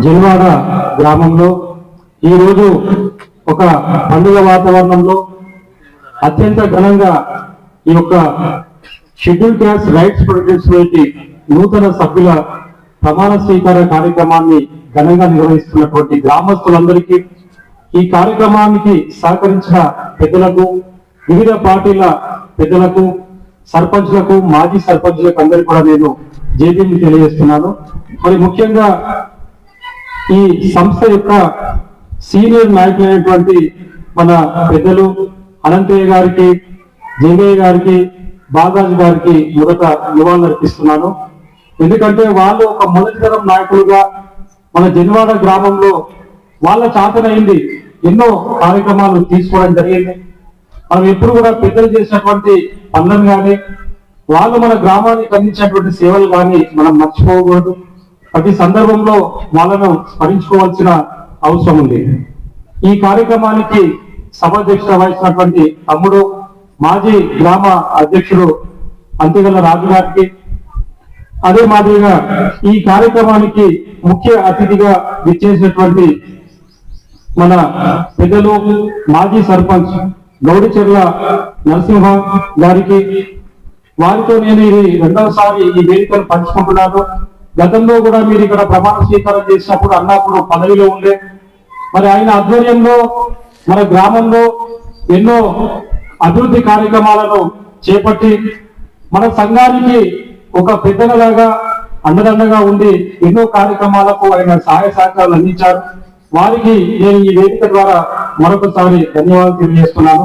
జన్వాడ గ్రామంలో ఈరోజు ఒక పండుగ వాతావరణంలో అత్యంత ఘనంగా ఈ యొక్క schedule caste rights protection society నూతన సభ్యుల ప్రమాణ స్వీకార కార్యక్రమాన్ని ఘనంగా నిర్వహిస్తున్నటువంటి గ్రామస్తులందరికీ, ఈ కార్యక్రమానికి సహకరించిన పెద్దలకు, వివిధ పార్టీల పెద్దలకు, సర్పంచ్లకు, మాజీ సర్పంచ్లకు అందరికీ కూడా నేను జేబీని తెలియజేస్తున్నాను. మరి ముఖ్యంగా ఈ సంస్థ యొక్క సీనియర్ నాయకులైనటువంటి మన పెద్దలు అనంతయ్య గారికి, జంగయ్య గారికి, బాగాజు గారికి మొదట నివాళులు అర్పిస్తున్నాను. ఎందుకంటే వాళ్ళు ఒక మొదటి తరం నాయకులుగా మన జన్వాడ గ్రామంలో వాళ్ళ చాతనైంది ఎన్నో కార్యక్రమాలు తీసుకోవడం జరిగింది. మనం ఎప్పుడు కూడా పెద్దలు చేసినటువంటి పనులను కానీ, వాళ్ళు మన గ్రామానికి అందించినటువంటి సేవలు కానీ మనం మర్చిపోకూడదు. ప్రతి సందర్భంలో వాళ్ళను స్మరించుకోవాల్సిన అవసరం ఉంది. ఈ కార్యక్రమానికి సభాధ్యక్షత వహించినటువంటి తమ్ముడు, మాజీ గ్రామ అధ్యక్షుడు అంతిగల్ల రాజు గారికి, అదే మాదిరిగా ఈ కార్యక్రమానికి ముఖ్య అతిథిగా విచ్చేసినటువంటి మన పెద్దలు మాజీ సర్పంచ్ గౌడిచెర్ల నరసింహ గారికి, వారితో నేను ఇది రెండవసారి ఈ వేదికను పంచుకుంటున్నాను. గతంలో కూడా మీరు ఇక్కడ ప్రమాణ స్వీకారం చేసినప్పుడు అన్నప్పుడు పదవిలో ఉండే, మరి ఆయన ఆధ్వర్యంలో మన గ్రామంలో ఎన్నో అభివృద్ధి కార్యక్రమాలను చేపట్టి మన సంఘానికి ఒక పెద్దలాగా అండదండగా ఉండి ఎన్నో కార్యక్రమాలకు ఆయన సహాయ సహకారాలు అందించారు. వారికి నేను ఈ వేదిక ద్వారా మరొకసారి ధన్యవాదాలు తెలియజేస్తున్నాను.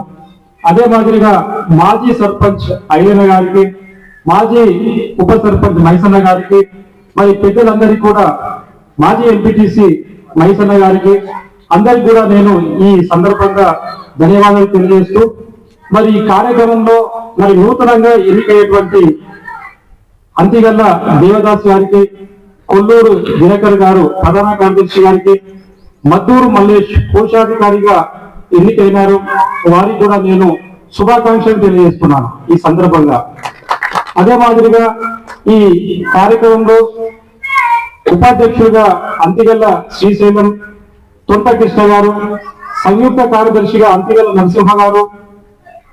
అదే మాదిరిగా మాజీ సర్పంచ్ అయ్యన్న గారికి, మాజీ ఉప సర్పంచ్ మైసన్న గారికి, మరి పెద్దలందరికీ కూడా, మాజీ ఎంపీటీసీ మైసన్న గారికి అందరికి కూడా నేను ఈ సందర్భంగా ధన్యవాదాలు తెలియజేస్తూ, మరి ఈ కార్యక్రమంలో మరి నూతనంగా ఎన్నికయ్యేటువంటి అంతిగల్ల దేవదాస్ గారికి, కొల్లూరు దినకర్ గారు ప్రధాన కార్యదర్శి గారికి, మద్దూరు మల్లేష్ కోశాధికారిగా ఎన్నికైనారు, వారికి కూడా నేను శుభాకాంక్షలు తెలియజేస్తున్నాను ఈ సందర్భంగా. అదే మాదిరిగా ఈ కార్యక్రమంలో ఉపాధ్యక్షుడిగా అంతిగల్ల శ్రీశైలం తొంట కృష్ణ గారు, సంయుక్త కార్యదర్శిగా అంతిగల్ల నరసింహ గారు,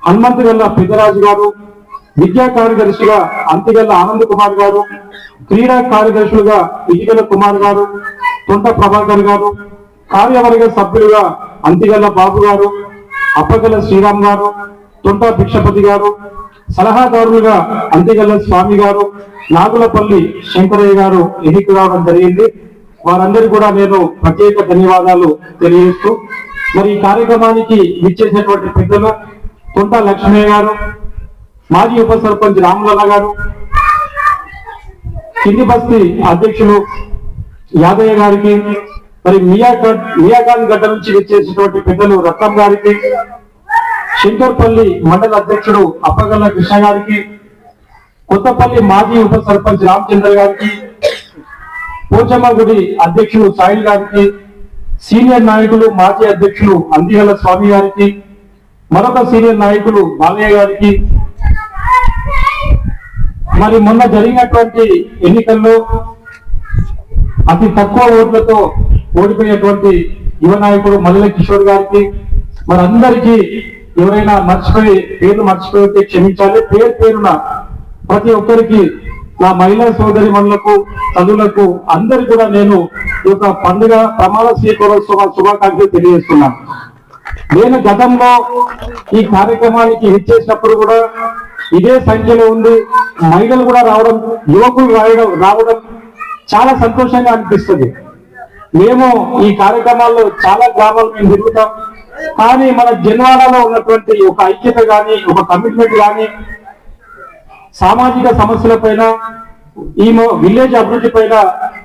హనుమంతుగల్ల పెద్దరాజు గారు, విద్యా కార్యదర్శిగా అంతిగల్ల ఆనంద్ కుమార్ గారు, క్రీడా కార్యదర్శులుగా ఇటిగల కుమార్ గారు, తొంట ప్రభాకర్ గారు, కార్యవర్గ సభ్యులుగా అంతిగల్ల బాబు గారు, అప్పగల్ల శ్రీరామ్ గారు, తొంట భిక్షపతి గారు, సలహాదారులుగా అంతిగల్ల స్వామి గారు, నాగులపల్లి శంకరయ్య గారు ఎన్నిక రావడం జరిగింది. వారందరికీ కూడా నేను ప్రత్యేక ధన్యవాదాలు తెలియజేస్తూ, మరి ఈ కార్యక్రమానికి విచ్చేసినటువంటి పెద్దలు తొంట లక్ష్మయ్య గారు, మాజీ ఉప సర్పంచ్ రామలల్ల గారు, కింది బస్తీ అధ్యక్షులు యాదయ్య గారికి, మరి మియాఖాన్ గడ్డ నుంచి విచ్చేసినటువంటి పెద్దలు రత్నం గారికి, శంకర్పల్లి మండల అధ్యక్షుడు అప్పగల్ల కృష్ణ గారికి, కొత్తపల్లి మాజీ ఉప సర్పంచ్ రామచంద్ర గారికి, పోచమ్మగుడి అధ్యక్షులు సాయిల్ గారికి, సీనియర్ నాయకులు మాజీ అధ్యక్షులు అందిగల్ల స్వామి గారికి, మరొక సీనియర్ నాయకులు బాలయ్య గారికి, మరి మొన్న జరిగినటువంటి ఎన్నికల్లో అతి తక్కువ ఓట్లతో ఓడిపోయినటువంటి యువ నాయకుడు మల్లెల కిషోర్ గారికి, మరి అందరికీ ఎవరైనా పేర్లు మర్చిపోయితే క్షమించాలి. పేరున ప్రతి ఒక్కరికి, నా మహిళా సోదరి మనులకు, చదువులకు అందరికి కూడా నేను ఈ యొక్క పండుగ ప్రమాణ స్వీకారోత్సవ శుభాకాంక్షలు తెలియజేస్తున్నాను. నేను గతంలో ఈ కార్యక్రమానికి ఇచ్చేసినప్పుడు కూడా ఇదే సంఖ్యలో ఉంది, మహిళలు కూడా రావడం, యువకులు రావడం చాలా సంతోషంగా అనిపిస్తుంది. మేము ఈ కార్యక్రమాల్లో చాలా గ్రామాలు మేము తిరుగుతాం, కానీ మన జన్వాడలో ఉన్నటువంటి ఒక ఐక్యత కానీ, ఒక కమిట్మెంట్ కానీ, సామాజిక సమస్యల పైన, ఈ విలేజ్ అభివృద్ధి పైన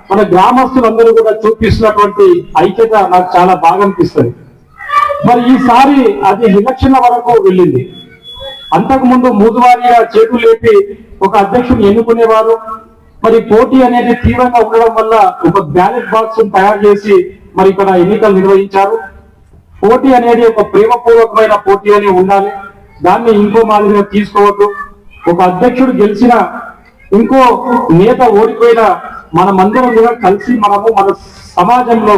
మన గ్రామస్తులందరూ కూడా చూపిస్తున్నటువంటి ఐక్యత నాకు చాలా బాగా అనిపిస్తుంది. మరి ఈసారి అది విలక్షణ వరకు వెళ్ళింది. అంతకుముందు మూదువారిగా చేతులు లేపి ఒక అధ్యక్షుని ఎన్నుకునేవారు. మరి పోటీ అనేది తీవ్రంగా ఉండడం వల్ల ఒక బ్యాలెట్ బాక్స్ తయారు చేసి మరి ఇక్కడ ఎన్నికలు నిర్వహించారు. పోటీ అనేది ఒక ప్రేమపూర్వకమైన పోటీ అని ఉండాలి, దాన్ని ఇంకో మాదిరిగా తీసుకోవద్దు. ఒక అధ్యక్షుడు గెలిచిన, ఇంకో నేత ఓడిపోయిన, మనమందరం కూడా కలిసి మనము మన సమాజంలో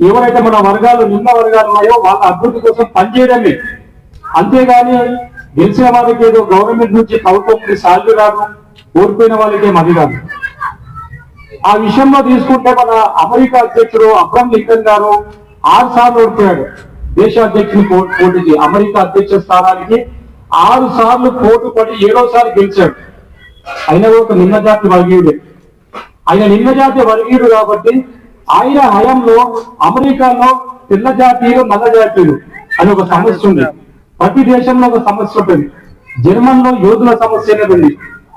ఎవరైతే మన వర్గాలు నిమ్న వర్గాలు ఉన్నాయో వాళ్ళ అభివృద్ధి కోసం పనిచేయడమే, అంతేగాని గెలిచిన వాళ్ళకి ఏదో గవర్నమెంట్ నుంచి ప్రభుత్వం శాలరీ రాదు, ఓడిపోయిన వాళ్ళకి ఏం అది కాదు. ఆ విషయంలో తీసుకుంటే మన అమెరికా అధ్యక్షుడు అబ్రహం లింకన్ గారు 6 సార్లు ఓడిపోయాడు దేశ అధ్యక్షుని పోటీకి. అమెరికా అధ్యక్ష స్థానానికి 6 సార్లు పోటీ పడి 7వసారి గెలిచాడు. ఆయన ఒక నిమ్న జాతి వర్గీయుడే. ఆయన నిమ్న జాతి వర్గీయుడు కాబట్టి ఆయన హయాంలో అమెరికాలో తెల్ల జాతీయులు నల్ల జాతీయులు అని ఒక సమస్య ఉంది. ప్రతి దేశంలో ఒక సమస్య ఉంటుంది. జర్మన్ లో యోధుల సమస్య అనేది ఉంది.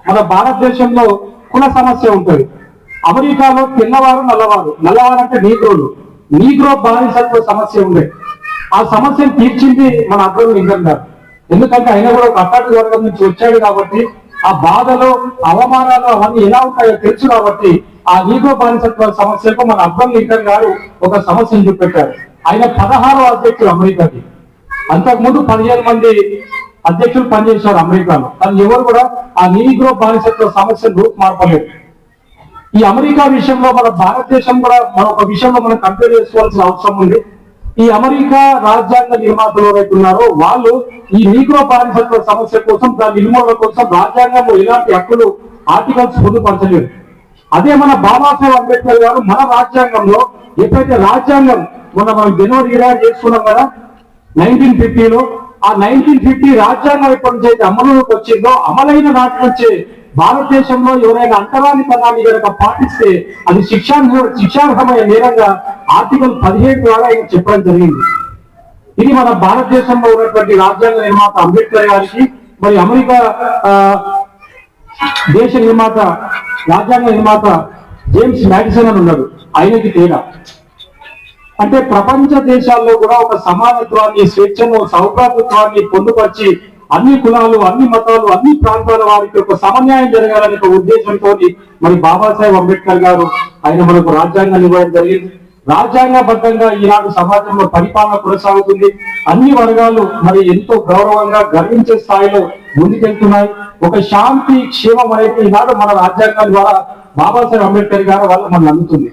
మన భారతదేశంలో కుల సమస్య ఉంటుంది. అమెరికాలో తెల్లవారు నల్లవారు, నల్లవారు అంటే నీగ్రో బానిసత్వ సమస్య ఉండే. ఆ సమస్యను తీర్చింది మన అబ్రహం లింకన్ గారు. ఎందుకంటే ఆయన కూడా ఒక అట్టాటి వర్గం నుంచి వచ్చాడు కాబట్టి ఆ బాధలు అవమానాలు అవన్నీ ఎలా ఉంటాయో తెలుసు కాబట్టి ఆ నీగ్రో బానిసత్వ సమస్యకు మన అబ్రహం లింకన్ గారు ఒక సమస్యను చూపెట్టారు. ఆయన 16వ అధ్యక్షుడు అమెరికాకి. అంతకుముందు 15 మంది అధ్యక్షులు పనిచేశారు అమెరికాలో. కానీ ఎవరు కూడా ఆ నీగ్రో బానిసత్వ సమస్యను రూపుమార్పలేదు. ఈ అమెరికా విషయంలో మన భారతదేశం కూడా ఒక విషయంలో మనం కంపేర్ చేసుకోవాల్సిన అవసరం ఉంది. ఈ అమెరికా రాజ్యాంగ నిర్మాతలు ఎవరైతే ఉన్నారో వాళ్ళు ఈ నీగ్రో బానిసత్వ సమస్య కోసం, దాని నిర్మూలన కోసం రాజ్యాంగంలో ఎలాంటి హక్కులు ఆర్టికల్స్ పొందుపరచలేదు. అదే మన బాబాసాహెబ్ అంబేద్కర్ గారు మన రాజ్యాంగంలో ఎప్పుడైతే రాజ్యాంగం మనం జనవరి 26 చేసుకున్నాం కదా 1950లో, ఆ 1950 రాజ్యాంగం ఎప్పటి నుంచి అయితే అమలులోకి వచ్చిందో అమలైన నాటి నుంచే భారతదేశంలో ఎవరైనా అంటరానితనాన్ని కనుక పాటిస్తే అది శిక్షార్హమైన నేరంగా ఆర్టికల్ 17 ద్వారా ఆయన చెప్పడం జరిగింది. ఇది మన భారతదేశంలో ఉన్నటువంటి రాజ్యాంగ నిర్మాత అంబేద్కర్ గారికి, మరి అమెరికా దేశ నిర్మాత రాజ్యాంగ నిర్మాత జేమ్స్ మ్యాడిసన్ అని ఉన్నాడు, ఆయనకి తేడా. అంటే ప్రపంచ దేశాల్లో కూడా ఒక సమానత్వాన్ని, స్వేచ్ఛను, సౌభ్రాతృత్వాన్ని పొందుపరిచి అన్ని కులాలు, అన్ని మతాలు, అన్ని ప్రాంతాల వారికి ఒక సమన్యాయం జరగాలనే ఒక ఉద్దేశంతో మరి బాబాసాహెబ్ అంబేద్కర్ గారు ఆయన మనకు రాజ్యాంగాన్ని ఇవ్వడం జరిగింది. రాజ్యాంగబద్ధంగా ఈనాడు సమాజంలో పరిపాలన కొనసాగుతుంది. అన్ని వర్గాలు మరి ఎంతో గౌరవంగా గర్వించే స్థాయిలో ముందుకెళ్తున్నాయి. ఒక శాంతి, క్షేమం అనేది ఈనాడు మన రాజ్యాంగం ద్వారా బాబాసాహెబ్ అంబేద్కర్ గారు వల్ల మనం అందుతుంది.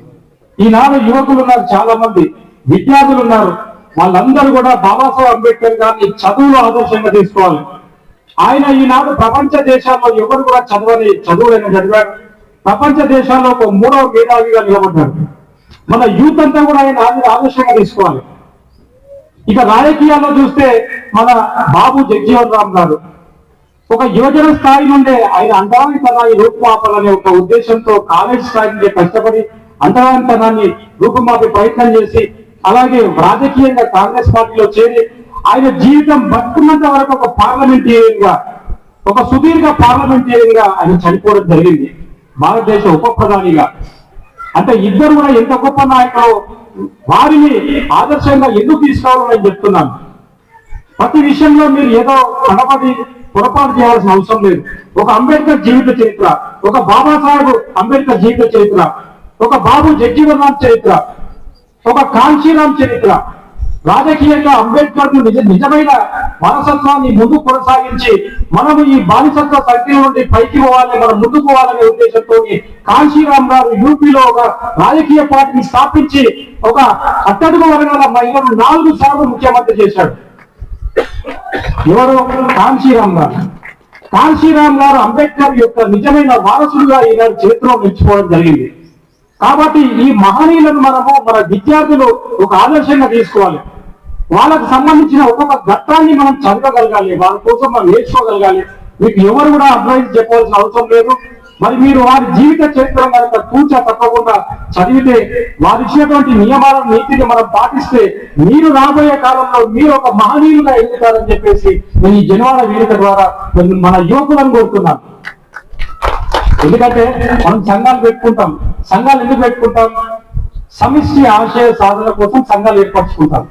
ఈనాడు యువకులు ఉన్నారు, చాలా మంది విద్యార్థులు ఉన్నారు. వాళ్ళందరూ కూడా బాబాసాహెబ్ అంబేద్కర్ గారిని చదువులో ఆదర్శంగా తీసుకోవాలి. ఆయన ఈనాడు ప్రపంచ దేశాల్లో ఎవరు కూడా చదువులైన చదివాడు. ప్రపంచ దేశాల్లో ఒక 3వ మేధావిగా నిలబడ్డాడు. మన యూత్ అంతా కూడా ఆయన ఆదర్శంగా తీసుకోవాలి. ఇక రాజకీయాల్లో చూస్తే మన బాబు జగజీవన్ రామ్ గారు ఒక యువజన స్థాయి నుండే ఆయన అంటరానితనాన్ని రూపుమాపాలనే ఒక ఉద్దేశంతో కాలేజ్ స్థాయి నుండి కష్టపడి అంటరానితనాన్ని రూపుమాపే ప్రయత్నం చేసి, అలాగే రాజకీయంగా కాంగ్రెస్ పార్టీలో చేరి ఆయన జీవితం బతుకున్నంత వరకు ఒక పార్లమెంటేరియన్ గా, ఒక సుదీర్ఘ పార్లమెంటేరియన్ గా ఆయన చనిపోవడం జరిగింది. భారతదేశ ఉప ప్రధానిగా. అంటే ఇద్దరు కూడా ఎంత గొప్ప నాయకులు, వారిని ఆదర్శంగా ఎందుకు తీసుకోవాలని నేను చెప్తున్నాను. ప్రతి విషయంలో మీరు ఏదో కనబడి పొరపాటు చేయాల్సిన అవసరం లేదు. ఒక అంబేద్కర్ జీవిత చరిత్ర, ఒక బాబాసాహెబ్ అంబేద్కర్ జీవిత చరిత్ర, ఒక బాబు జగజీవన్ రామ్ చరిత్ర, ఒక కాంశీరామ్ చరిత్ర, రాజకీయంగా అంబేద్కర్ నిజమైన వారసత్వాన్ని ముందుకు కొనసాగించి మనము ఈ బానిసత్వ సంఖ్య నుండి పైకి పోవాలి, మనం ముందుకు పోవాలనే ఉద్దేశంతో కాంశీరామ్ గారు యూపీలో ఒక రాజకీయ పార్టీని స్థాపించి ఒక అట్టడుగు వర్గాల మహిళను 4 సార్లు ముఖ్యమంత్రి చేశాడు. ఎవరు? కాంశీరామ్ గారు. కాంశీరామ్ గారు అంబేద్కర్ యొక్క నిజమైన వారసుడుగా ఈనాడు చరిత్రలో నిలిచిపోవడం జరిగింది. కాబట్టి ఈ మహనీయులను మన విద్యార్థులు ఒక ఆదర్శంగా తీసుకోవాలి. వాళ్ళకు సంబంధించిన ఒక్కొక్క ఘట్టాన్ని మనం చదవగలగాలి, వాళ్ళ కోసం మనం నేర్చుకోగలగాలి. మీకు ఎవరు కూడా అడ్వైస్ చెప్పాల్సిన అవసరం లేదు. మరి మీరు వారి జీవిత చరిత్ర కనుక తూచా తప్పకుండా చదివితే, వారు ఇచ్చినటువంటి నియమాలను, నీతిని మనం పాటిస్తే మీరు రాబోయే కాలంలో మీరు ఒక మహనీయులుగా ఎదుగుతారని చెప్పేసి నేను ఈ జనవాడ వేదిక ద్వారా మన యువకులను కోరుతున్నాను. ఎందుకంటే మనం సంఘాలు పెట్టుకుంటాం. సంఘాలు ఎందుకు పెట్టుకుంటాం? సమిష్టి ఆశయ సాధన కోసం సంఘాలు ఏర్పరచుకుంటాం.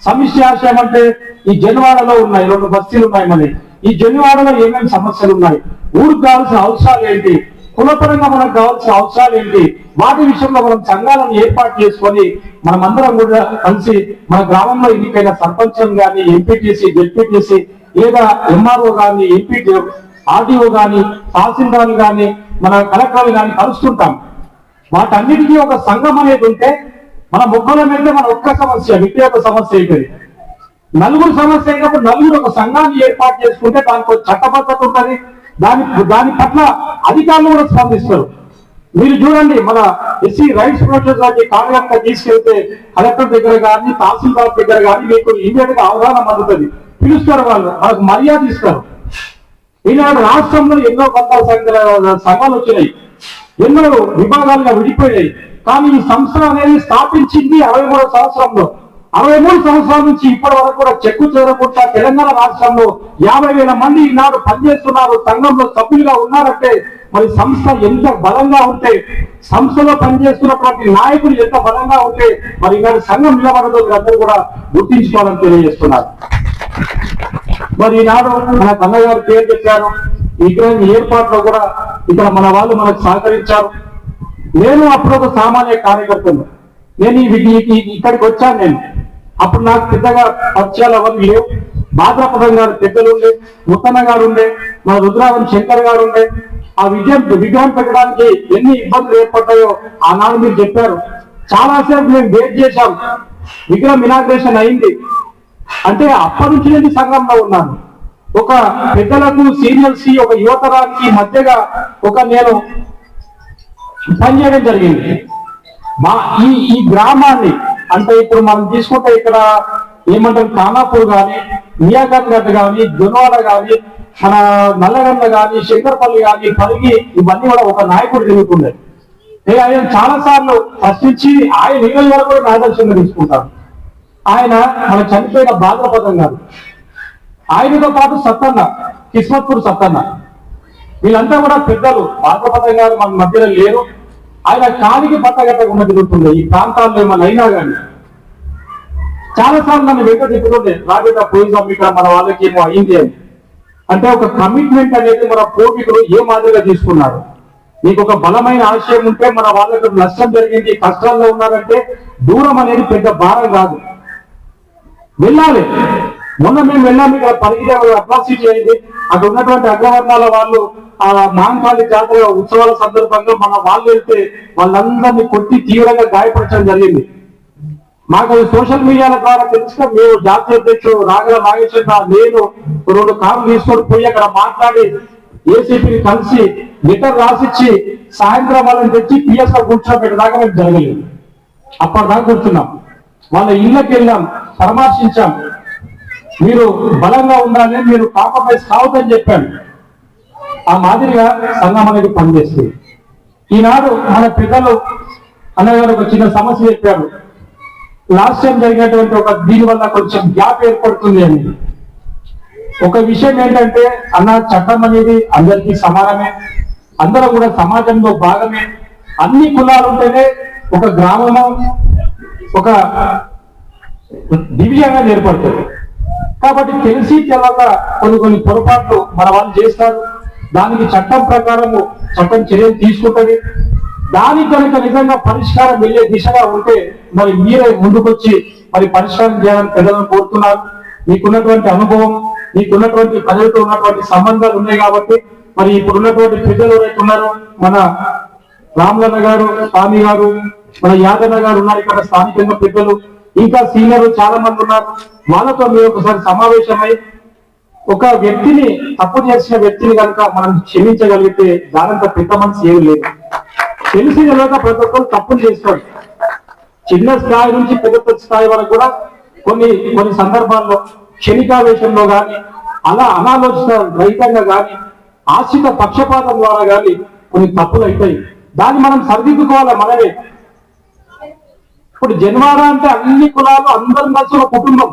సమిష్టి ఆశయం అంటే ఈ జనవాడలో ఉన్నాయి 2 బస్తీలు ఉన్నాయి. మరి ఈ జనవాడలో ఏమేమి సమస్యలు ఉన్నాయి, ఊరికి కావాల్సిన అవసరాలు ఏంటి, కులపరంగా మనకు కావాల్సిన అవసరాలు ఏంటి, వాటి విషయంలో మనం సంఘాలను ఏర్పాటు చేసుకొని మనమందరం కూడా కలిసి మన గ్రామంలో ఎన్నికైన సర్పంచం కానీ, ఎంపీటీసీ, జెడ్పీటీసీ, లేదా ఎంఆర్ఓ కానీ, ఎంపీ, ఆర్డీఓ కానీ, తహసీల్దార్లు కానీ, మన కలెక్టర్లు కానీ కలుస్తుంటాం. వాటన్నిటికీ ఒక సంఘం అనేది ఉంటే మన ముక్కల మీద మన ఒక్క సమస్య వ్యక్తిగత సమస్య అయిపోయింది. నలుగురు సమస్య అయినప్పుడు నలుగురు ఒక సంఘాన్ని ఏర్పాటు చేసుకుంటే దానికి ఒక చట్టబద్ధత ఉంటుంది. దాని పట్ల అధికారులు కూడా స్పందిస్తారు. మీరు చూడండి, మన ఎస్సీ రైట్స్ ప్రొటెక్షన్ లాంటి కార్యక్రమంగా తీసుకెళ్తే కలెక్టర్ దగ్గర కానీ తహసీల్దార్ దగ్గర కానీ మీకు ఇమీడియట్ గా అవగాహన అందుతుంది. పిలుస్తారు, వాళ్ళు మనకు మర్యాద ఇస్తారు. ఈనాడు రాష్ట్రంలో ఎన్నో కొత్త సంఘాలు వచ్చినాయి, ఎన్నో విభాగాలుగా విడిపోయాయి. కానీ ఈ సంస్థ అనేది స్థాపించింది 63వ సంవత్సరంలో. 63 సంవత్సరాల నుంచి ఇప్పటి వరకు కూడా చెక్కు చేరకుండా తెలంగాణ రాష్ట్రంలో 50,000 మంది ఈనాడు పనిచేస్తున్నారు, సంఘంలో సభ్యులుగా ఉన్నారంటే మరి సంస్థ ఎంత బలంగా ఉంటే, సంస్థలో పనిచేస్తున్నటువంటి నాయకులు ఎంత బలంగా ఉంటే మరి ఈనాడు సంఘం నిలబడదో మీరందరూ కూడా గుర్తించుకోవాలని తెలియజేస్తున్నారు. మరి ఈనాడు మన కన్నగారు పేరు చెప్పారు, విగ్రహం ఏర్పాట్లో కూడా ఇక్కడ మన వాళ్ళు మనకు సహకరించారు. నేను అప్పుడు ఒక సామాన్య కార్యకర్తను, నేను ఇక్కడికి వచ్చాను. నేను అప్పుడు నాకు పెద్దగా పరిచయాలు అవన్నీ లేవు. భాద్రపదం గారు పెద్దలు ఉండే, ముత్తన్న గారు ఉండే, మన రుద్రావరం శంకర్ గారు ఉండే. ఆ విగ్రహం పెట్టడానికి ఎన్ని ఇబ్బందులు ఏర్పడ్డాయో ఆనాడు మీరు చెప్పారు. చాలాసేపు మేము వెయిట్ చేశాం. విగ్రహం ఇనాగ్రేషన్ అయింది అంటే అప్పటి నుంచి నేను సంఘంలో ఉన్నాను. ఒక పెద్దలకు సీనియర్స్ కి, ఒక యువతరానికి మధ్యగా నేను పనిచేయడం జరిగింది. ఈ గ్రామాన్ని అంటే ఇప్పుడు మనం తీసుకుంటే ఇక్కడ ఏమంటారు, ఖానాపూర్ కానీ, మియాగఢ్ గడ్డ కానీ, జొన్నవాడ కానీ, మన నల్లగండ్ల కానీ, శంకర్పల్లి కానీ, పరిగి, ఇవన్నీ కూడా ఒక నాయకుడు తిరుగుతుండే. ఆయన చాలా సార్లు ప్రశ్నించి ఆయన నీళ్ళ వరకు కూడా ఆదర్శంగా తీసుకుంటారు. ఆయన మన చనిపోయిన భాద్రపదం గారు, ఆయనతో పాటు సత్తన్న, కిస్మత్పూర్ సత్తన్న, వీళ్ళంతా కూడా పెద్దలు. భాద్రపదం గారు మన మధ్యలో లేరు. ఆయన కాలికి పట్టగట్టకుండా తిరుగుతుండే ఈ ప్రాంతాల్లో ఏమన్నా అయినా కానీ. చాలా సార్లు నన్ను వెంట తిప్పుతుండే, రాబేట పోయిసాం ఇక్కడ మన వాళ్ళకి ఏమో అయింది అని. అంటే ఒక కమిట్మెంట్ అనేది మన పూర్వీకులు ఏ మాదిరిగా తీసుకున్నారు. మీకు ఒక బలమైన ఆశయం ఉంటే, మన వాళ్ళకి నష్టం జరిగింది, కష్టాల్లో ఉన్నారంటే దూరం అనేది పెద్ద భారం కాదు, వెళ్ళాలి. మొన్న మేము వెళ్ళాము, ఇక్కడ పరిగిలో అట్రాసిటీ అయింది. అక్కడ ఉన్నటువంటి అగ్రవర్ణాల వాళ్ళు ఆ మాంకాళి జాతర ఉత్సవాల సందర్భంగా మన వాళ్ళు వెళ్తే వాళ్ళందరినీ కొట్టి తీవ్రంగా గాయపరచడం జరిగింది. మాకు అది సోషల్ మీడియాల ద్వారా తెలుసుక మేము జాతీయ అధ్యక్షుడు రాగల నాగేశ్వర, నేను 2 కార్లు తీసుకొని పోయి అక్కడ మాట్లాడి ఏసీపీని కలిసి లెటర్ రాసిచ్చి సాయంత్రం వాళ్ళని తెచ్చి పిఎస్ లో కూర్చోబెట్టేదాకా మేము జరగలేదు. అప్పటిదాకా కూర్చున్నాం. వాళ్ళ ఇళ్ళకి వెళ్ళాం, పరామర్శించాం. మీరు బలంగా ఉండాలి, మీరు కాంప్రమైజ్ కావద్దని చెప్పాను. ఆ మాదిరిగా సంఘం అనేది పనిచేస్తుంది. ఈనాడు మన పెద్దలు అన్నగారు ఒక చిన్న సమస్య చెప్పారు. లాస్ట్ టైం జరిగినటువంటి దీని వల్ల కొంచెం గ్యాప్ ఏర్పడుతుంది అని. ఒక విషయం ఏంటంటే, అన్న చట్టం అనేది అందరికీ సమానమే, అందరూ కూడా సమాజంలో భాగమే. అన్ని కులాలు ఉంటేనే ఒక గ్రామము, ఒక డివిజన్ గా ఏర్పడుతుంది. కాబట్టి తెలిసి తెలక కొన్ని పొరపాట్లు మన వాళ్ళు చేస్తారు. దానికి చట్టం ప్రకారము చట్టం చర్యలు తీసుకుంటుంది. దానికి కనుక నిజంగా పరిష్కారం వెళ్ళే దిశగా ఉంటే మరి మీరే ముందుకొచ్చి మరి పరిష్కారం చేయాలని ప్రజలను కోరుతున్నారు. మీకున్నటువంటి అనుభవం, మీకున్నటువంటి ప్రజలతో ఉన్నటువంటి సంబంధాలు ఉన్నాయి కాబట్టి మరి ఇప్పుడు ఉన్నటువంటి పెద్దలు ఎవరైతే ఉన్నారో, మన రామలన్న గారు, స్వామి గారు, మన యాదన్న గారు ఉన్నారు ఇక్కడ స్థానికంగా పెద్దలు, ఇంకా సీనియర్లు చాలా మంది ఉన్నారు. వాళ్ళతో మీరు ఒకసారి సమావేశమై ఒక వ్యక్తిని, తప్పు చేసిన వ్యక్తిని కనుక మనం క్షమించగలిగితే దానంత పెద్ద మనసు ఏమి లేదు. తెలిసి తెలియక ప్రతి ఒక్కరు తప్పులు చేస్తారు. చిన్న స్థాయి నుంచి పెద్ద స్థాయి వరకు కూడా కొన్ని సందర్భాల్లో క్షణికావేశంలో కానీ, అలా అనాలోచిత రహితంగా కానీ, ఆశ్రిత పక్షపాతం ద్వారా కానీ కొన్ని తప్పులు అవుతాయి. దాన్ని మనం సరిదిద్దుకోవాలి మనమే. ఇప్పుడు జన్వాడ అంటే అన్ని కులాలు అందరి మధ్య ఒక కుటుంబం,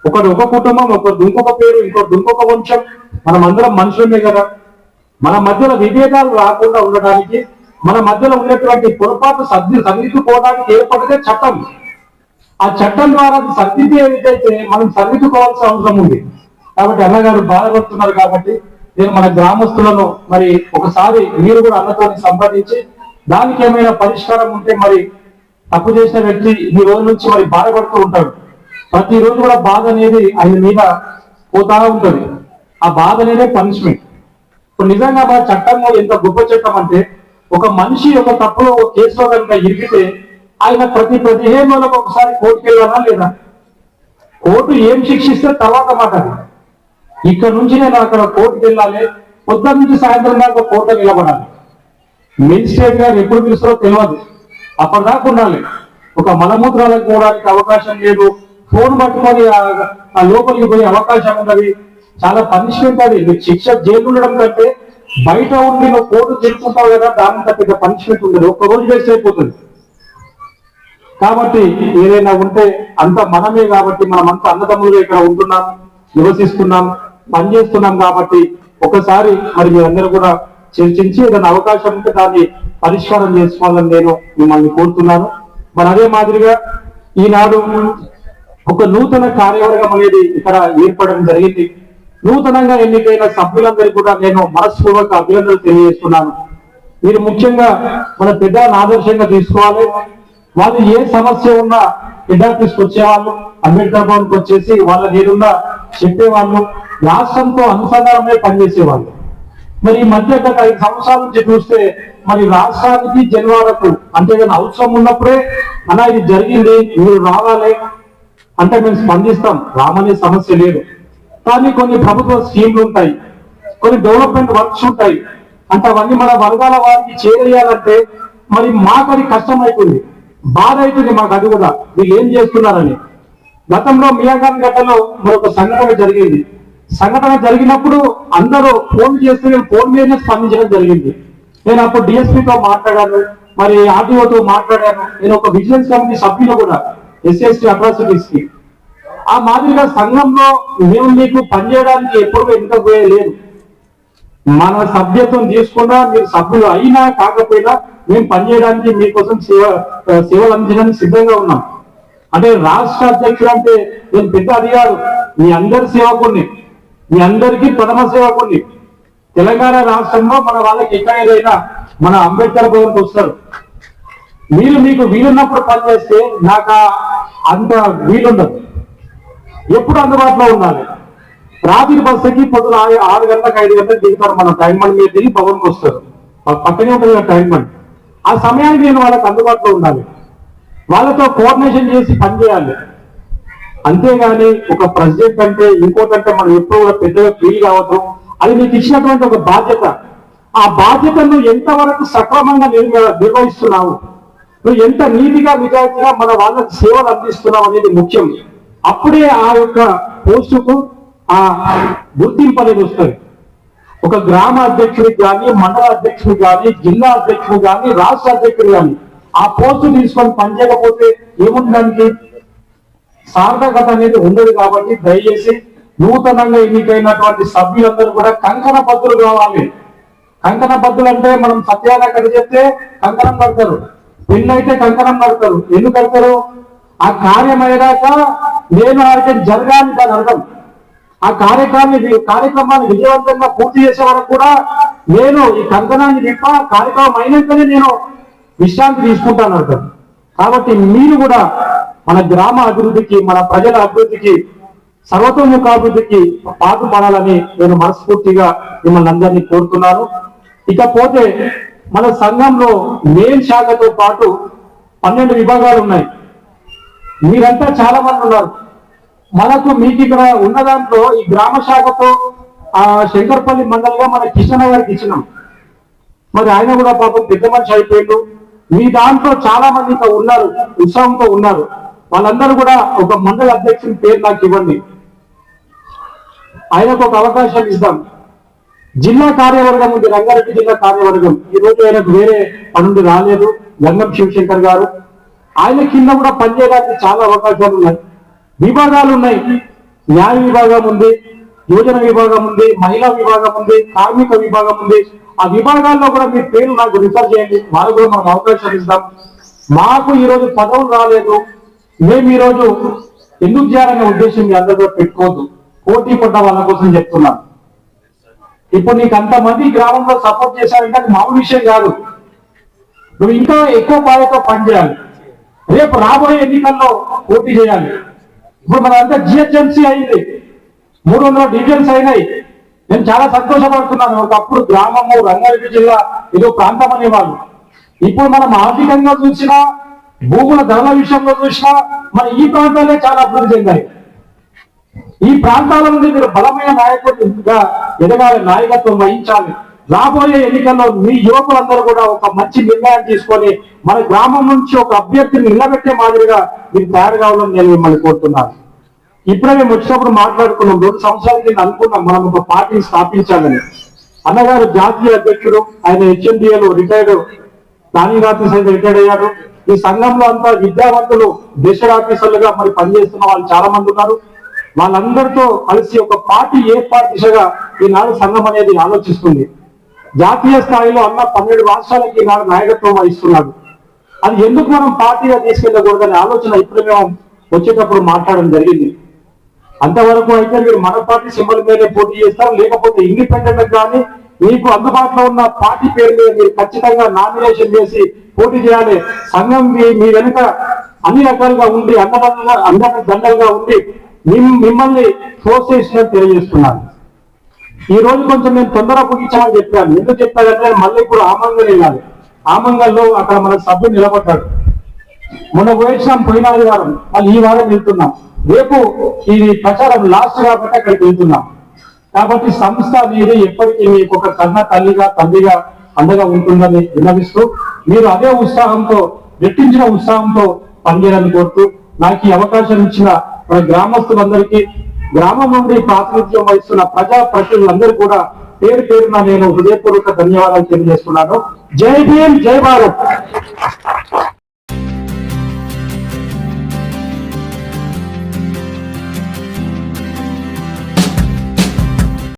ఒకటి ఒక కుటుంబం, ఒకటి ఇంకొక పేరు, ఇంకొకటి ఇంకొక వంశం. మనం అందరం మనుషులమే కదా. మన మధ్యలో విభేదాలు రాకుండా ఉండడానికి, మన మధ్యలో ఉన్నటువంటి పొరపాటు సరిదిద్దుకోవడానికి ఏర్పడితే చట్టం. ఆ చట్టం ద్వారా సరిదిద్ది ఏదైతే మనం సరిదిద్దుకోవాల్సిన అవసరం ఉంది. కాబట్టి అన్నగారు బాధపడుతున్నారు కాబట్టి నేను మన గ్రామస్తులను మరి ఒకసారి మీరు కూడా అన్నతో సంప్రదించి దానికి ఏమైనా పరిష్కారం ఉంటే, మరి తప్పు చేసిన వ్యక్తి ఈ రోజు నుంచి మరి బాధపడుతూ ఉంటాడు. ప్రతిరోజు కూడా బాధ అనేది ఆయన మీద పోతా ఉంటుంది. ఆ బాధ అనేదే పనిష్మెంట్. ఇప్పుడు నిజంగా మన చట్టంలో ఎంత గొప్ప చట్టం అంటే, ఒక మనిషి ఒక తప్పులో ఒక కేసులో కనుక ఇరిగితే ఆయన ప్రతి 15 రోజులకు ఒకసారి కోర్టుకు వెళ్ళాలా లేదా? కోర్టు ఏం శిక్షిస్తే తర్వాత మాట. ఇక్కడ నుంచి నేను అక్కడ కోర్టుకు వెళ్ళాలి, పొద్దున్న నుంచి సాయంత్రం దాకా కోర్టు నిలబడాలి. మెజిస్ట్రేట్ గారు ఎప్పుడు పిలుస్తారో తెలియదు, అప్పటిదాకా ఉండాలి. ఒక మలమూత్రాలకు పోవడానికి అవకాశం లేదు, ఫోన్ పట్టుకొని ఆ లోపలికి పోయే అవకాశం ఉన్నది. చాలా పనిష్మెంట్ అది. శిక్ష జైలు ఉండడం కంటే బయట ఉండి నువ్వు కోర్టు తెలుసుకుంటావు కదా, దాని పెద్ద పనిష్మెంట్ ఉండదు, ఒక్క రోజు వేస్ట్ అయిపోతుంది. కాబట్టి ఏదైనా ఉంటే అంత మనమే, కాబట్టి మనం అంత అన్నదమ్ములు ఇక్కడ ఉంటున్నాం, నివసిస్తున్నాం, పనిచేస్తున్నాం. కాబట్టి ఒకసారి మరి మీరందరూ కూడా చర్చించి ఏదైనా అవకాశం ఉంటే దాన్ని పరిష్కారం చేసుకోవాలని నేను మిమ్మల్ని కోరుతున్నాను. మరి అదే మాదిరిగా ఈనాడు ఒక నూతన కార్యవర్గం అనేది ఇక్కడ ఏర్పడడం జరిగింది. నూతనంగా ఎన్నికైన సభ్యులందరికీ కూడా నేను మనస్పూర్వక అభినందనలు తెలియజేస్తున్నాను. మీరు ముఖ్యంగా మన పెద్దలను ఆదర్శంగా తీసుకోవాలి. వాళ్ళు ఏ సమస్య ఉన్నా పెద్ద తీసుకొచ్చేవాళ్ళు, అంబేద్కర్ భవన్కి వచ్చేసి వాళ్ళ నేరుగా చెప్పేవాళ్ళు, రాష్ట్రంతో అనుసంధానమే పనిచేసేవాళ్ళు. మరి ఈ మధ్య గత 5 సంవత్సరాల నుంచి చూస్తే మరి రాష్ట్రానికి జన్వాడకు అంటే ఏదైనా అవసరం ఉన్నప్పుడే అలా ఇది జరిగింది మీరు రావాలి అంటే మేము స్పందిస్తాం, రామనే సమస్య లేదు. కానీ కొన్ని ప్రభుత్వ స్కీమ్లు ఉంటాయి, కొన్ని డెవలప్మెంట్ వర్క్స్ ఉంటాయి, అంటే అవన్నీ మన వర్గాల వారికి చేరేయాలంటే మరి మాకు అది కష్టం అవుతుంది, బాధ అవుతుంది మాకు. అది కూడా వీళ్ళు ఏం చేస్తున్నారని. గతంలో మియాగాన్ గడ్డలో మరొక సంఘటన జరిగింది. సంఘటన జరిగినప్పుడు అందరూ ఫోన్ చేస్తే నేను ఫోన్ మీదనే స్పందించడం జరిగింది. నేను అప్పుడు డిఎస్పీతో మాట్లాడాను, మరి ఆర్టీఓతో మాట్లాడాను, నేను ఒక విజిలెన్స్ కమిటీ సభ్యులు కూడా ఎస్సీ అట్రాసిటీస్ కి. ఆ మాదిరిగా సంఘంలో మేము మీకు పనిచేయడానికి ఎప్పుడు వెనుకపోయలేదు. మన సభ్యత్వం తీసుకున్నా మీరు సభ్యులు అయినా కాకపోయినా మేము పనిచేయడానికి మీకోసం సేవలు అందించడానికి సిద్ధంగా ఉన్నాం. అంటే రాష్ట్ర అధ్యక్షుడు అంటే నేను పెద్ద అధికారు, మీ అందరి సేవకుడిని, మీ అందరికీ ప్రథమ సేవకుడిని. తెలంగాణ రాష్ట్రంలో మన వాళ్ళకి ఎక్కడ ఏదైనా మన అంబేద్కర్ భవన్కి వస్తారు. మీరు మీకు వీలున్నప్పుడు పనిచేస్తే నాకు అంత వీలుండదు, ఎప్పుడు అందుబాటులో ఉండాలి. రాత్రి బస్సుకి పొద్దున 6 గంటలకు 5 గంటలకు దిగుతారు, మన టైం బండ్ మీద దిగి భవన్కి వస్తారు, పక్కనే ఉంటుంది టైం బండ్. ఆ సమయానికి నేను వాళ్ళకి అందుబాటులో ఉండాలి, వాళ్ళతో కోఆర్డినేషన్ చేసి పనిచేయాలి. అంతేగాని ఒక ప్రెసిడెంట్ అంటే ఇంకోటంటే మనం ఎప్పుడు కూడా పెద్దగా ఫీల్ కావద్దు. అది నీకు ఇచ్చినటువంటి ఒక బాధ్యత. ఆ బాధ్యతను ఎంతవరకు సక్రమంగా నిర్వహిస్తున్నావు, నువ్వు ఎంత నీతిగా నిజాయితీగా మన వాళ్ళకి సేవలు అందిస్తున్నావు అనేది ముఖ్యం. అప్పుడే ఆ యొక్క పోస్టుకు ఆ గుర్తింపు అనేది వస్తుంది. ఒక గ్రామ అధ్యక్షుడికి కానీ, మండల అధ్యక్షుడు కానీ, జిల్లా అధ్యక్షుడు కానీ, రాష్ట్ర అధ్యక్షుడు కానీ ఆ పోస్టు తీసుకొని పనిచేయకపోతే ఏముండడానికి సార్థకత అనేది ఉండదు. కాబట్టి దయచేసి నూతనంగా ఎన్నికైనటువంటి సభ్యులందరూ కూడా కంకణ బద్దులు కావాలి. కంకణ బద్దులు అంటే మనం సత్యాన్ని అక్కడ చెప్తే కంకణం కడతారు, పెళ్ళైతే కంకణం కడతారు. ఎందుకు కడతారు? ఆ కార్యం అయ్యాక నేను ఆడికి జరగాలి దాని అర్థం. ఆ కార్యక్రమాన్ని విజయవంతంగా పూర్తి చేసే వరకు కూడా నేను ఈ కంకణాన్ని తిప్ప కార్యక్రమం అయినాకనే నేను విశ్రాంతి తీసుకుంటాను అర్థం. కాబట్టి మీరు కూడా మన గ్రామ అభివృద్ధికి, మన ప్రజల అభివృద్ధికి, సర్వతోముఖాభివృద్ధికి పాటుపడాలని నేను మనస్ఫూర్తిగా మిమ్మల్ని అందరినీ కోరుతున్నాను. ఇకపోతే మన సంఘంలో మెయిన్ శాఖతో పాటు 12 విభాగాలు ఉన్నాయి. మీరంతా చాలా మంది ఉన్నారు. మీకు ఇక్కడ ఉన్న దాంట్లో ఈ గ్రామ శాఖతో శంకర్పల్లి మండలంగా మన కిషన్ గారికి ఇచ్చినాం. మరి ఆయన కూడా పాపం పెద్ద మనిషి అయిపోయిండు. మీ దాంట్లో చాలా మంది ఇంకా ఉన్నారు, ఉత్సాహంతో ఉన్నారు. వాళ్ళందరూ కూడా ఒక మండల అధ్యక్షుని పేరు నాకు ఇవ్వండి, ఆయనకు ఒక అవకాశం ఇద్దాం. జిల్లా కార్యవర్గం ఉంది, రంగారెడ్డి జిల్లా కార్యవర్గం. ఈ రోజు ఆయనకు వేరే పనుండి రాలేదు, గంగం శివశంకర్ గారు. ఆయన కింద కూడా పనిచేయడానికి చాలా అవకాశాలు ఉన్నాయి. విభాగాలు ఉన్నాయి, న్యాయ విభాగం ఉంది, యోజన విభాగం ఉంది, మహిళా విభాగం ఉంది, కార్మిక విభాగం ఉంది. ఆ విభాగాల్లో కూడా మీ పేరు నాకు రిఫర్ చేయండి, వాళ్ళకు కూడా మనం అవకాశం ఇస్తాం. మాకు ఈరోజు పదవులు రాలేదు, మేము ఈరోజు ఎందుకు చేయాలనే ఉద్దేశం మీ అందరూ పెట్టుకోవద్దు. పోటీ పడ్డ వాళ్ళ కోసం చెప్తున్నాను. ఇప్పుడు నీకు అంతమంది గ్రామంలో సపోర్ట్ చేశారంటే అది మామూలు విషయం కాదు. నువ్వు ఇంకా ఎక్కువ పాలతో పనిచేయాలి. రేపు రాబోయే ఎన్నికల్లో పోటీ చేయాలి. ఇప్పుడు మనంతా జిహెచ్ఎంసీ అయింది, 300 డివిజన్స్ అయినాయి. నేను చాలా సంతోషపడుతున్నాను. ఒకప్పుడు గ్రామము రంగారెడ్డి జిల్లా ఏదో ప్రాంతం అనేవాళ్ళు. ఇప్పుడు మనం ఆర్థికంగా చూసినా, భూముల ధరల విషయంలో చూసినా మన ఈ ప్రాంతాలే చాలా అభివృద్ధి చెందాయి. ఈ ప్రాంతాల నుండి మీరు బలమైన నాయకుడిగా ఎదగాలి, నాయకత్వం వహించాలి. రాబోయే ఎన్నికల్లో మీ యువకులందరూ కూడా ఒక మంచి నిర్ణయం తీసుకొని మన గ్రామం నుంచి ఒక అభ్యర్థిని నిలబెట్టే మాదిరిగా మీరు తయారు కావాలని నేను మిమ్మల్ని కోరుతున్నాను. ఇప్పుడే మేము వచ్చినప్పుడు మాట్లాడుకున్నాం, 2 సంవత్సరాల కింద అనుకున్నాం మనం ఒక పార్టీని స్థాపించాలని. అన్నగారు జాతీయ అధ్యక్షుడు, ఆయన హెచ్ఎండిఏలో రిటైర్డ్ ప్లానింగ్ ఆఫీసర్ రిటైర్డ్ అయ్యారు. ఈ సంఘంలో అంతా విద్యావంతులు గెస్టెడ్ ఆఫీసర్లుగా మరి పనిచేస్తున్న వాళ్ళు చాలా మంది ఉన్నారు. వాళ్ళందరితో కలిసి ఒక పార్టీ ఏర్పాటు దిశగా ఈనాడు సంఘం అనేది ఆలోచిస్తుంది. జాతీయ స్థాయిలో అన్న 12 రాష్ట్రాలకి ఈనాడు నాయకత్వం వహిస్తున్నాడు. అది ఎందుకు మనం పార్టీగా తీసుకెళ్ళకూడదనే ఆలోచన ఇప్పుడు మేము వచ్చేటప్పుడు మాట్లాడడం జరిగింది. అంతవరకు అయితే మీరు మన పార్టీ సింబల్ మీదే పోటీ చేస్తారు, లేకపోతే ఇండిపెండెంట్ కానీ మీకు అందుబాటులో ఉన్న పార్టీ పేరు మీద మీరు ఖచ్చితంగా నామినేషన్ చేసి పోటీ చేయాలి. సంఘం మీ వెనుక అన్ని రకాలుగా ఉండి దండలుగా ఉండి మిమ్మల్ని ప్రోత్సహిస్తున్నట్టు తెలియజేస్తున్నాను. ఈ రోజు కొంచెం నేను తొందర ముగించామని చెప్పాను. ఎందుకు చెప్పానంటే మళ్ళీ ఇప్పుడు ఆమంగల్ వెళ్ళాలి. ఆమంగల్లో అక్కడ మన సభ్యులు నిలబడ్డాడు. మొన్న పోయిన ఆదివారం, మళ్ళీ ఈ వారం వెళ్తున్నాం. రేపు ఇది ప్రచారం లాస్ట్ కాబట్టి అక్కడికి వెళ్తున్నాం. కాబట్టి సంస్థ అనేది ఎప్పటికీ మీకు ఒక కన్న తల్లిగా తండ్రిగా అండగా ఉంటుందని విన్నవిస్తూ మీరు అదే ఉత్సాహంతో రెట్టించిన ఉత్సాహంతో పనిచేయాలని కోరుతూ నాకు ఈ అవకాశం ఇచ్చిన మన గ్రామస్తులందరికీ, గ్రామం నుండి ప్రాతినిధ్యం వహిస్తున్న ప్రజా ప్రతినిధులందరూ కూడా పేరు పేరున నేను హృదయపూర్వక ధన్యవాదాలు తెలియజేస్తున్నాను. జై భీమ్, జై భారత్.